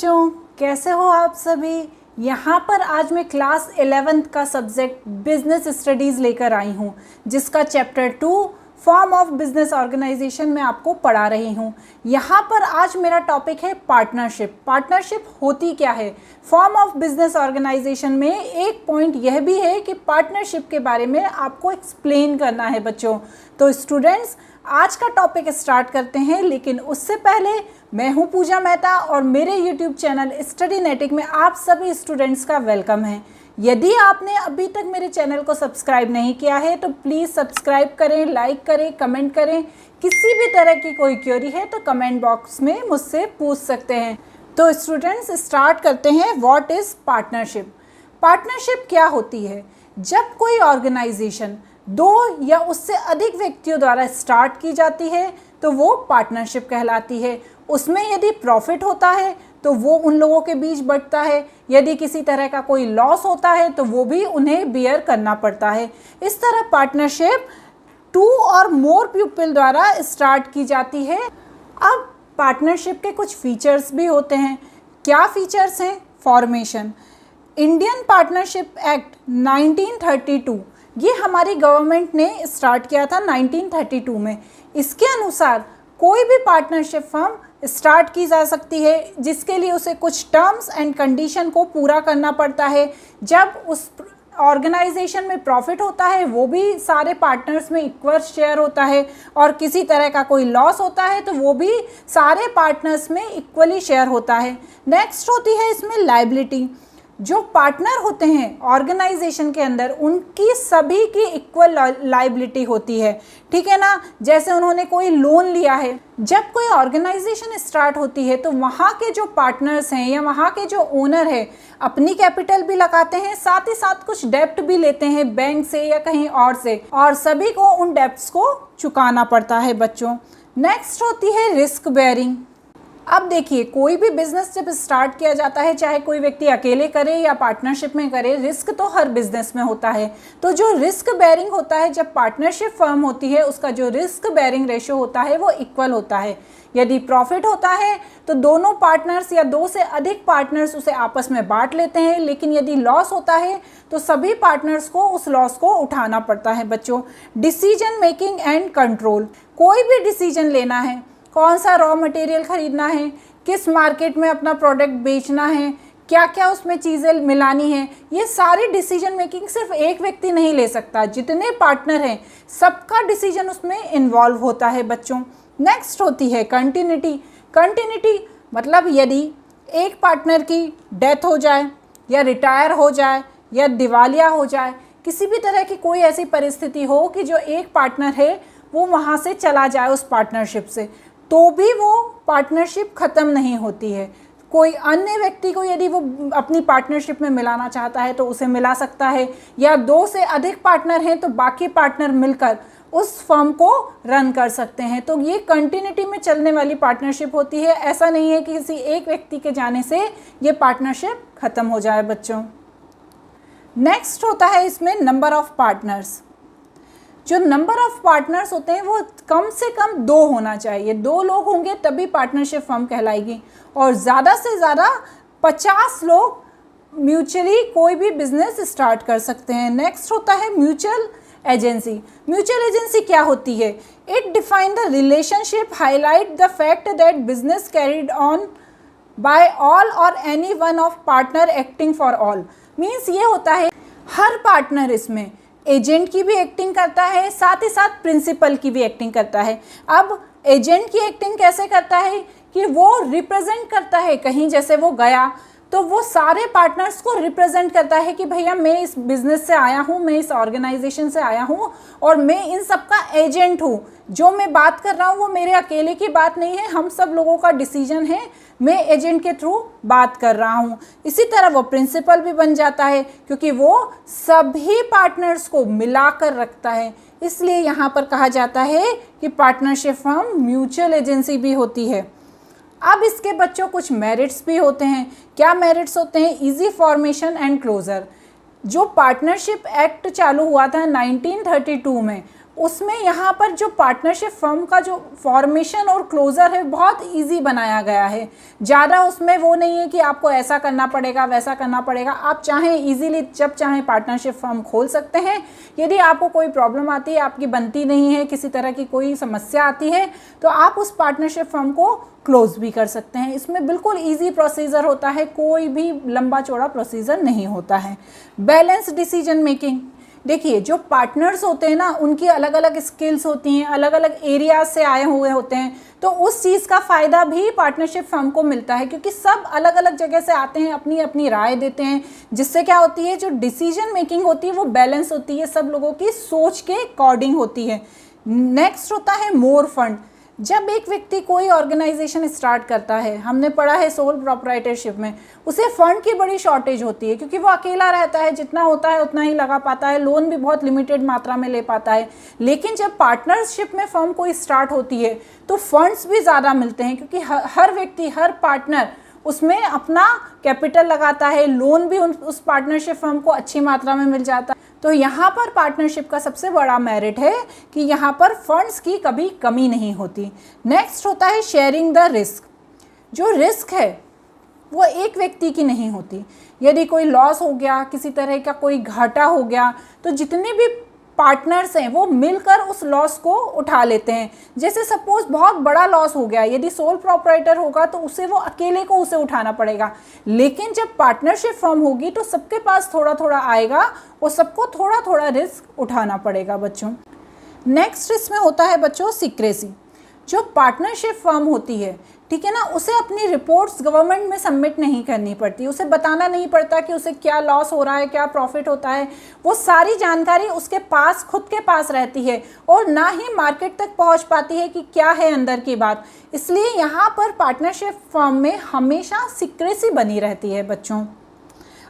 बच्चों, कैसे हो आप सभी। यहाँ पर आज मैं क्लास 11th का सब्जेक्ट बिजनेस स्टडीज़ लेकर आई हूँ, जिसका chapter 2 form of business organisation में आपको पढ़ा रही हूँ। यहाँ पर आज मेरा टॉपिक है पार्टनरशिप। पार्टनरशिप होती क्या है। फॉर्म ऑफ बिजनेस ऑर्गेनाइजेशन में एक पॉइंट यह भी है कि पार्टनरशिप के बारे में आपको एक्सप्लेन करना है बच्चों। तो स्टूडेंट्स, आज का टॉपिक स्टार्ट करते हैं, लेकिन उससे पहले मैं हूं पूजा मेहता और मेरे यूट्यूब चैनल स्टडीनेटिक में आप सभी स्टूडेंट्स का वेलकम है। यदि आपने अभी तक मेरे चैनल को सब्सक्राइब नहीं किया है तो प्लीज़ सब्सक्राइब करें, लाइक करें, कमेंट करें। किसी भी तरह की कोई क्वेरी है तो कमेंट बॉक्स में मुझसे पूछ सकते हैं। तो स्टूडेंट्स, स्टार्ट करते हैं। What is partnership. पार्टनरशिप क्या होती है। जब कोई ऑर्गेनाइजेशन दो या उससे अधिक व्यक्तियों द्वारा स्टार्ट की जाती है तो वो पार्टनरशिप कहलाती है। उसमें यदि प्रॉफिट होता है तो वो उन लोगों के बीच बंटता है। यदि किसी तरह का कोई लॉस होता है तो वो भी उन्हें बियर करना पड़ता है। इस तरह पार्टनरशिप 2 और मोर पीपल द्वारा स्टार्ट की जाती है। अब पार्टनरशिप के कुछ फीचर्स भी होते हैं। क्या फीचर्स हैं। फॉर्मेशन। इंडियन पार्टनरशिप एक्ट 1932 ये हमारी गवर्नमेंट ने स्टार्ट किया था 1932 में। इसके अनुसार कोई भी पार्टनरशिप फर्म स्टार्ट की जा सकती है, जिसके लिए उसे कुछ टर्म्स एंड कंडीशन को पूरा करना पड़ता है। जब उस ऑर्गेनाइजेशन में प्रॉफिट होता है वो भी सारे पार्टनर्स में इक्वल शेयर होता है, और किसी तरह का कोई लॉस होता है तो वो भी सारे पार्टनर्स में इक्वली शेयर होता है। नेक्स्ट होती है इसमें लायबिलिटी। जो पार्टनर होते हैं ऑर्गेनाइजेशन के अंदर, उनकी सभी की इक्वल लायबिलिटी होती है, ठीक है ना। जैसे उन्होंने कोई लोन लिया है। जब कोई ऑर्गेनाइजेशन स्टार्ट होती है तो वहाँ के जो पार्टनर्स हैं या वहाँ के जो ओनर है अपनी कैपिटल भी लगाते हैं, साथ ही साथ कुछ डेप्ट भी लेते हैं बैंक से या कहीं और से, और सभी को उन डेप्ट्स को चुकाना पड़ता है बच्चों। नेक्स्ट होती है रिस्क बेयरिंग। अब देखिए, कोई भी बिजनेस जब स्टार्ट किया जाता है, चाहे कोई व्यक्ति अकेले करे या पार्टनरशिप में करे, रिस्क तो हर बिजनेस में होता है। तो जो रिस्क बेयरिंग होता है, जब पार्टनरशिप फर्म होती है, उसका जो रिस्क बेयरिंग रेशियो होता है वो इक्वल होता है। यदि प्रॉफिट होता है तो दोनों पार्टनर्स या 2 से अधिक पार्टनर्स उसे आपस में बांट लेते हैं, लेकिन यदि लॉस होता है तो सभी पार्टनर्स को उस लॉस को उठाना पड़ता है बच्चों। Decision making and control. कोई भी डिसीजन लेना है, कौन सा रॉ मटेरियल खरीदना है, किस मार्केट में अपना प्रोडक्ट बेचना है, क्या क्या उसमें चीज़ें मिलानी है, ये सारी डिसीजन मेकिंग सिर्फ एक व्यक्ति नहीं ले सकता। जितने पार्टनर हैं सबका डिसीजन उसमें इन्वॉल्व होता है बच्चों। नेक्स्ट होती है कंटिन्यूटी। कंटिन्यूटी मतलब यदि एक पार्टनर की डेथ हो जाए या रिटायर हो जाए या दिवालिया हो जाए, किसी भी तरह की कोई ऐसी परिस्थिति हो कि जो एक पार्टनर है वो वहाँ से चला जाए उस पार्टनरशिप से, तो भी वो पार्टनरशिप ख़त्म नहीं होती है। कोई अन्य व्यक्ति को यदि वो अपनी पार्टनरशिप में मिलाना चाहता है तो उसे मिला सकता है, या 2 से अधिक पार्टनर हैं तो बाकी पार्टनर मिलकर उस फर्म को रन कर सकते हैं। तो ये कंटिन्यूटी में चलने वाली पार्टनरशिप होती है। ऐसा नहीं है कि किसी एक व्यक्ति के जाने से ये पार्टनरशिप ख़त्म हो जाए बच्चों। नेक्स्ट होता है इसमें नंबर ऑफ़ पार्टनर्स। जो नंबर ऑफ़ पार्टनर्स होते हैं वो कम से कम 2 होना चाहिए। 2 लोग होंगे तभी पार्टनरशिप फर्म कहलाएगी, और ज़्यादा से ज़्यादा 50 लोग म्यूचुअली कोई भी बिजनेस स्टार्ट कर सकते हैं। नेक्स्ट होता है म्यूचुअल एजेंसी। म्यूचुअल एजेंसी क्या होती है। It define the relationship, highlight the fact that business carried on by all और any one of partner acting for all. Means ये होता है हर पार्टनर इसमें एजेंट की भी एक्टिंग करता है, साथ ही साथ प्रिंसिपल की भी एक्टिंग करता है। अब एजेंट की एक्टिंग कैसे करता है कि वो रिप्रेजेंट करता है, कहीं जैसे वो गया तो वो सारे पार्टनर्स को रिप्रेजेंट करता है कि भैया मैं इस बिज़नेस से आया हूँ, मैं इस ऑर्गेनाइजेशन से आया हूँ और मैं इन सब का एजेंट हूँ। जो मैं बात कर रहा हूँ वो मेरे अकेले की बात नहीं है, हम सब लोगों का डिसीजन है, मैं एजेंट के थ्रू बात कर रहा हूँ। इसी तरह वो प्रिंसिपल भी बन जाता है, क्योंकि वो सभी पार्टनर्स को मिलाकर रखता है। इसलिए यहाँ पर कहा जाता है कि पार्टनरशिप फर्म म्यूचुअल एजेंसी भी होती है। अब इसके बच्चों कुछ मेरिट्स भी होते हैं। क्या मेरिट्स होते हैं। Easy formation and closure. जो पार्टनरशिप एक्ट चालू हुआ था 1932 में, उसमें यहाँ पर जो पार्टनरशिप फर्म का जो फॉर्मेशन और क्लोज़र है बहुत इजी बनाया गया है। ज़्यादा उसमें वो नहीं है कि आपको ऐसा करना पड़ेगा वैसा करना पड़ेगा। आप चाहें इजीली जब चाहें पार्टनरशिप फर्म खोल सकते हैं। यदि आपको कोई प्रॉब्लम आती है, आपकी बनती नहीं है, किसी तरह की कोई समस्या आती है, तो आप उस पार्टनरशिप फर्म को क्लोज भी कर सकते हैं। इसमें बिल्कुल ईजी प्रोसीजर होता है, कोई भी लंबा चौड़ा प्रोसीजर नहीं होता है। बैलेंस डिसीजन मेकिंग, देखिए जो पार्टनर्स होते हैं ना, उनकी अलग अलग स्किल्स होती हैं, अलग अलग एरियाज से आए हुए होते हैं, तो उस चीज़ का फ़ायदा भी पार्टनरशिप फर्म को मिलता है, क्योंकि सब अलग अलग जगह से आते हैं, अपनी अपनी राय देते हैं, जिससे क्या होती है, जो डिसीजन मेकिंग होती है वो बैलेंस होती है, सब लोगों की सोच के अकॉर्डिंग होती है। नेक्स्ट होता है मोर फंड। जब एक व्यक्ति कोई ऑर्गेनाइजेशन स्टार्ट करता है, हमने पढ़ा है सोल प्रोप्राइटरशिप में, उसे फंड की बड़ी शॉर्टेज होती है, क्योंकि वो अकेला रहता है, जितना होता है उतना ही लगा पाता है, लोन भी बहुत लिमिटेड मात्रा में ले पाता है। लेकिन जब पार्टनरशिप में फर्म कोई स्टार्ट होती है तो फंड्स भी ज़्यादा मिलते हैं, क्योंकि हर व्यक्ति, हर पार्टनर उसमें अपना कैपिटल लगाता है, लोन भी उस पार्टनरशिप फर्म को अच्छी मात्रा में मिल जाता है। तो यहाँ पर पार्टनरशिप का सबसे बड़ा मेरिट है कि यहाँ पर फंड्स की कभी कमी नहीं होती। नेक्स्ट होता है शेयरिंग द रिस्क। जो रिस्क है वो एक व्यक्ति की नहीं होती। यदि कोई लॉस हो गया, किसी तरह का कोई घाटा हो गया, तो जितने भी पार्टनर्स हैं वो मिलकर उस लॉस को उठा लेते हैं। जैसे सपोज बहुत बड़ा लॉस हो गया, यदि सोल प्रोप्राइटर होगा तो उसे वो अकेले को उसे उठाना पड़ेगा, लेकिन जब पार्टनरशिप फर्म होगी तो सबके पास थोड़ा थोड़ा आएगा और सबको थोड़ा थोड़ा रिस्क उठाना पड़ेगा बच्चों। नेक्स्ट इसमें होता है बच्चों सीक्रेसी। जो पार्टनरशिप फर्म होती है, ठीक है ना, उसे अपनी रिपोर्ट्स गवर्नमेंट में सबमिट नहीं करनी पड़ती, उसे बताना नहीं पड़ता कि उसे क्या लॉस हो रहा है, क्या प्रॉफिट होता है। वो सारी जानकारी उसके पास, खुद के पास रहती है, और ना ही मार्केट तक पहुंच पाती है कि क्या है अंदर की बात। इसलिए यहाँ पर पार्टनरशिप फर्म में हमेशा सीक्रेसी बनी रहती है बच्चों।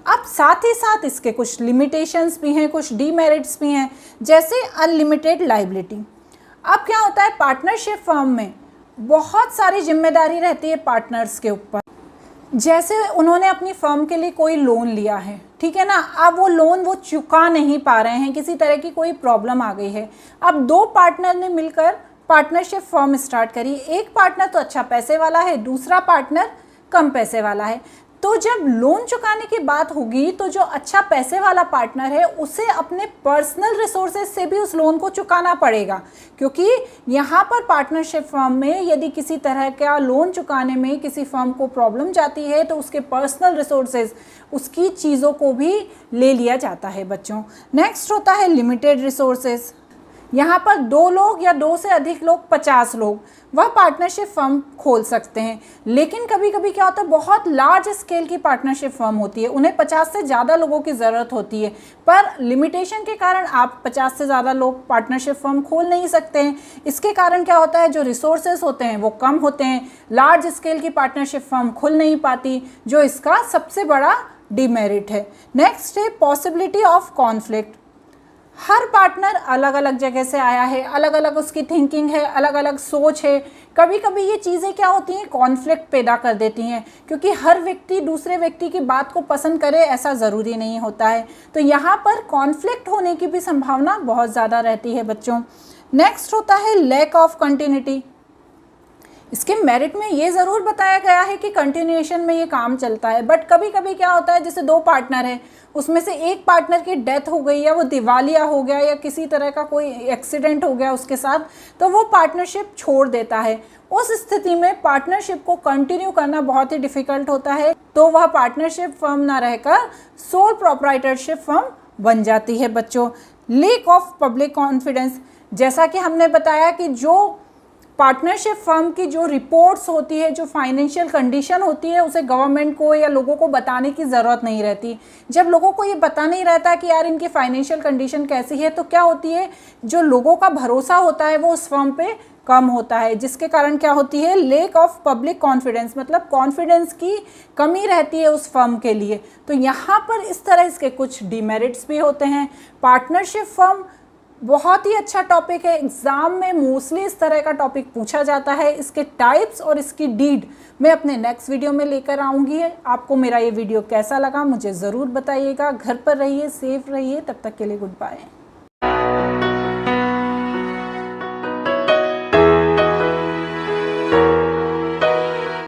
अब साथ ही साथ इसके कुछ लिमिटेशंस भी हैं, कुछ डीमेरिट्स भी हैं, जैसे अनलिमिटेड लायबिलिटी। अब क्या होता है, पार्टनरशिप फर्म में बहुत सारी जिम्मेदारी रहती है पार्टनर्स के ऊपर। जैसे उन्होंने अपनी फर्म के लिए कोई लोन लिया है, ठीक है ना, अब वो लोन वो चुका नहीं पा रहे हैं, किसी तरह की कोई प्रॉब्लम आ गई है। अब दो पार्टनर ने मिलकर पार्टनरशिप फर्म स्टार्ट करी। एक पार्टनर तो अच्छा पैसे वाला है, दूसरा पार्टनर कम पैसे वाला है। तो जब लोन चुकाने की बात होगी तो जो अच्छा पैसे वाला पार्टनर है उसे अपने पर्सनल रिसोर्सेज से भी उस लोन को चुकाना पड़ेगा, क्योंकि यहाँ पर पार्टनरशिप फर्म में यदि किसी तरह का लोन चुकाने में किसी फर्म को प्रॉब्लम जाती है तो उसके पर्सनल रिसोर्सेज, उसकी चीज़ों को भी ले लिया जाता है बच्चों। नेक्स्ट होता है लिमिटेड रिसोर्सेज। यहाँ पर 2 लोग या 2 से अधिक लोग, 50 लोग, वह पार्टनरशिप फर्म खोल सकते हैं। लेकिन कभी कभी क्या होता है, बहुत लार्ज स्केल की पार्टनरशिप फर्म होती है, उन्हें 50 से ज़्यादा लोगों की ज़रूरत होती है, पर लिमिटेशन के कारण आप 50 से ज़्यादा लोग पार्टनरशिप फर्म खोल नहीं सकते हैं। इसके कारण क्या होता है, जो रिसोर्सेज होते हैं वो कम होते हैं, लार्ज स्केल की पार्टनरशिप फर्म खुल नहीं पाती, जो इसका सबसे बड़ा डिमेरिट है। नेक्स्ट है possibility of conflict. Her partner अलग अलग जगह से आया है, अलग अलग उसकी थिंकिंग है, अलग अलग सोच है। कभी कभी ये चीज़ें क्या होती हैं, कॉन्फ्लिक्ट पैदा कर देती हैं, क्योंकि हर व्यक्ति दूसरे व्यक्ति की बात को पसंद करे ऐसा ज़रूरी नहीं होता है। तो यहाँ पर कॉन्फ्लिक्ट होने की भी संभावना बहुत ज़्यादा रहती है बच्चों। नेक्स्ट होता है लैक ऑफ कंटिन्यूटी। इसके मेरिट में ये ज़रूर बताया गया है कि कंटिन्यूएशन में ये काम चलता है, बट कभी कभी क्या होता है, जैसे 2 पार्टनर हैं, उसमें से एक पार्टनर की डेथ हो गई या वो दिवालिया हो गया या किसी तरह का कोई एक्सीडेंट हो गया उसके साथ, तो वो पार्टनरशिप छोड़ देता है। उस स्थिति में पार्टनरशिप को कंटिन्यू करना बहुत ही डिफ़िकल्ट होता है, तो वह पार्टनरशिप फर्म ना रहकर सोल प्रोप्राइटरशिप फर्म बन जाती है बच्चों। Lack of public confidence. जैसा कि हमने बताया कि जो पार्टनरशिप फर्म की जो रिपोर्ट्स होती है, जो फाइनेंशियल कंडीशन होती है, उसे गवर्नमेंट को या लोगों को बताने की ज़रूरत नहीं रहती। जब लोगों को ये पता नहीं रहता कि यार इनकी फाइनेंशियल कंडीशन कैसी है, तो क्या होती है, जो लोगों का भरोसा होता है वो उस फर्म पे कम होता है, जिसके कारण क्या होती है, लैक ऑफ पब्लिक कॉन्फिडेंस, मतलब कॉन्फिडेंस की कमी रहती है उस फर्म के लिए। तो यहाँ पर इस तरह इसके कुछ डिमेरिट्स भी होते हैं। पार्टनरशिप फर्म बहुत ही अच्छा टॉपिक है, एग्ज़ाम में मोस्टली इस तरह का टॉपिक पूछा जाता है। इसके टाइप्स और इसकी डीड मैं अपने नेक्स्ट वीडियो में लेकर आऊँगी। आपको मेरा ये वीडियो कैसा लगा मुझे ज़रूर बताइएगा। घर पर रहिए, सेफ रहिए, तब तक के लिए गुड बाय।